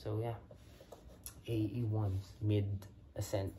So yeah, AE1 mid ascent.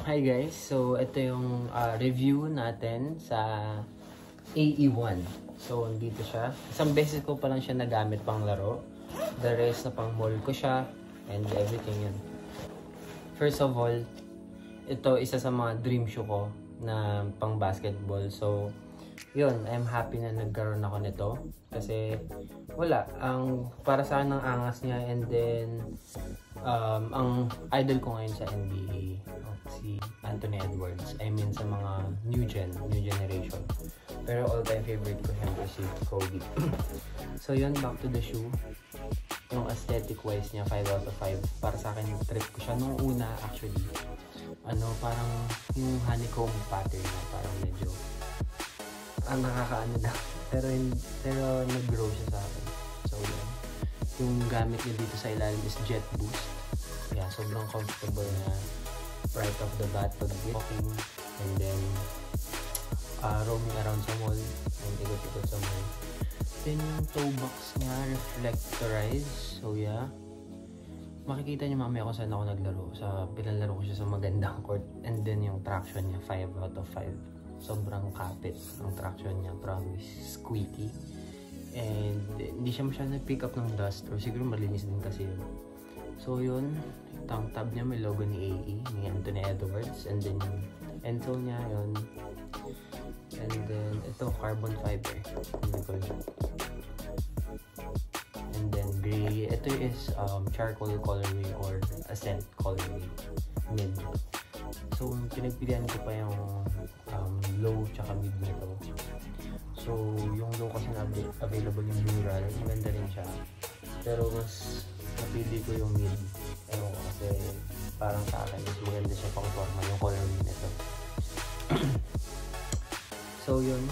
Hi guys, so ito yung review natin sa AE1. So dito siya. Isang beses ko pa lang siya nagamit pang laro. The rest na pang mall ko siya and everything yun. First of all, ito isa sa mga dream shoe ko na pang basketball. So yun, I'm happy na nagkaroon ako nito. Kasi wala, para sa akin ang angas niya, and then ang idol ko ngayon sa NBA, si Anthony Edwards. I mean sa mga new generation. Pero all-time favorite ko siyempre si Kobe. So yun, back to the shoe. Yung aesthetic wise niya, 5 out of 5. Para sa akin, trip ko siya nung una actually. Parang yung honeycomb pattern niya, parang medyo nakakaano na. Pero nag-grow siya sa akin. So yun. Yung gamit niya dito sa ilalim is Jet Boost. Yeah, sobrang comfortable na right off the bat pag walking, and then roaming around sa mall, and ikot-ikot sa mall. Then yung toe box niya, reflectorized. So yeah, makikita niyo mamaya kung saan ako naglaro. Pinalaro ko siya sa magandang court. And then yung traction niya, 5 out of 5. Sobrang kapit ang traction niya, promise. Squeaky. And hindi siya masyadong pick up ng dust, or siguro malinis din kasi yun. So yun, tongue tab niya may logo ni AE, ni Anthony Edwards, and then yung endsole niya yun. And then ito, carbon fiber. And then gray, ito is charcoal colorway or ascent colorway mid. So pinagpilihan ko pa yung low tsaka mid nito. So, yung low kasi na available yung mural, maganda rin siya. Pero mas napili ko yung mid. Ewan ko kasi parang sa akin, mas maganda siya pang forma yung coloring nito. So, yun.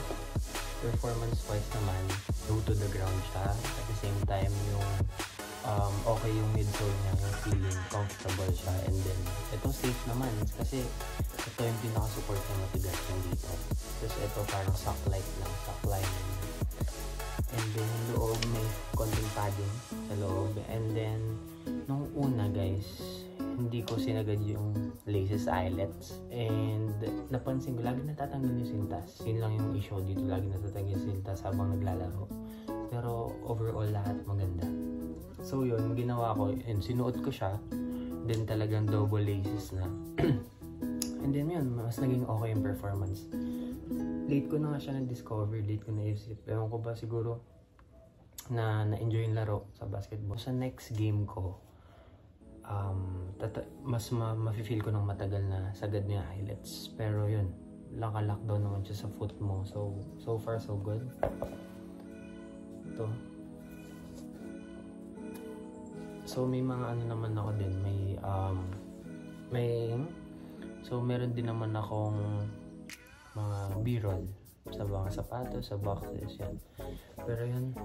Performance-wise naman, low to the ground siya. At the same time, yung okay yung midsole niya, yung feeling comfortable siya. And then, ito safe naman kasi ito yung pinaka-support na matigas yung dito. Tapos ito parang sock-like lang, sock-line. And then yung loob, may konting padding sa loob. And then, nung una guys, hindi ko sinagad yung laces eyelets. And napansin ko, lagi natatanggal yung sintas. Yun lang yung issue dito, lagi natatanggal yung sintas habang naglalaro. Pero overall, lahat maganda. So yun, ginawa ko, and sinuot ko siya. Then talagang double laces na. And then yun, mas naging okay yung performance. Late ko na nga siya na-discover, late ko naisip. Ewan ko ba siguro na-enjoy yung laro sa basketball. Sa next game ko, mas ma-feel ko ng matagal na sagad niya highlights. Pero yun, lockdown naman siya sa foot mo. So far so good. Ito. So may mga ano naman ako din, meron din naman akong mga b-roll sa mga sapatos, sa boxes, yan. Pero yun,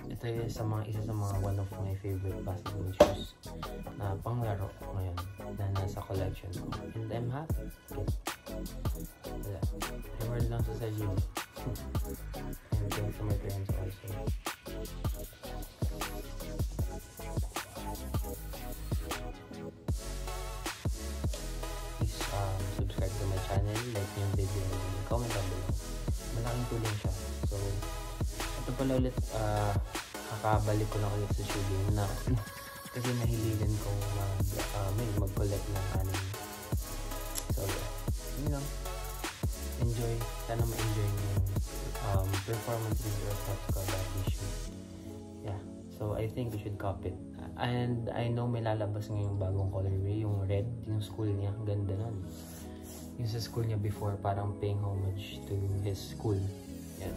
ito yung isa sa mga one of my favorite basketball shoes na panglaro ngayon na nasa collection ko. And I'm happy. Wala. Reward lang sa sarili. And thanks to my parents also. Please subscribe to my channel, like yung video, and comment down below. Malaking tulong siya. So, ito pala ulit, kakabalik ko lang ulit sa shoe game na kasi nahiligan kong mag-collect ng anime. So, yun lang. Enjoy. Sana ma-enjoy yung performance results ko about this shoe. Yeah. So, I think you should copy it. And I know may lalabas ngayong bagong colorway, yung red, yung school niya. Ganda nun. Yung sa school niya before, parang paying homage to his school. Yeah.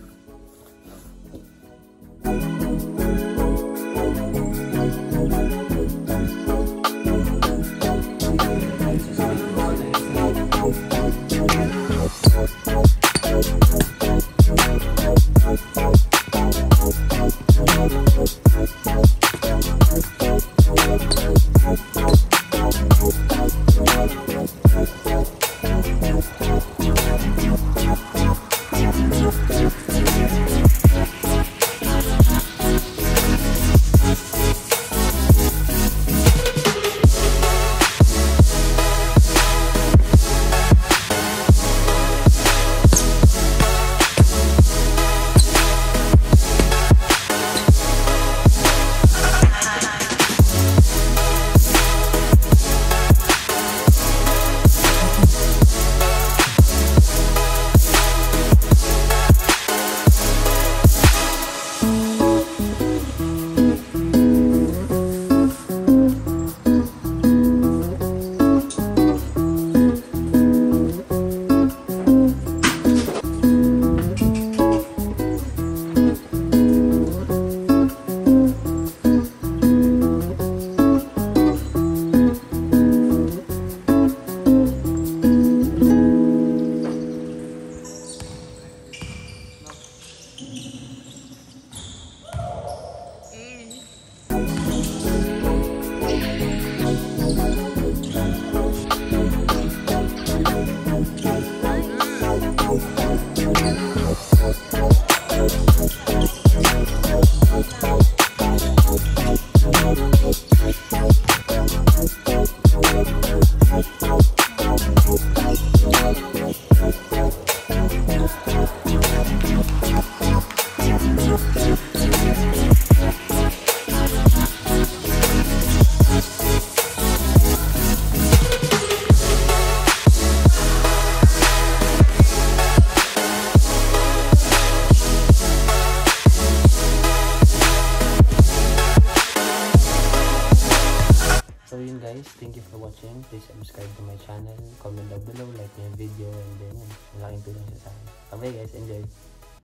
Thank you for watching. Please subscribe to my channel, comment down below, like yung video, and then malaking tulong siya sa akin. Bye guys, enjoy!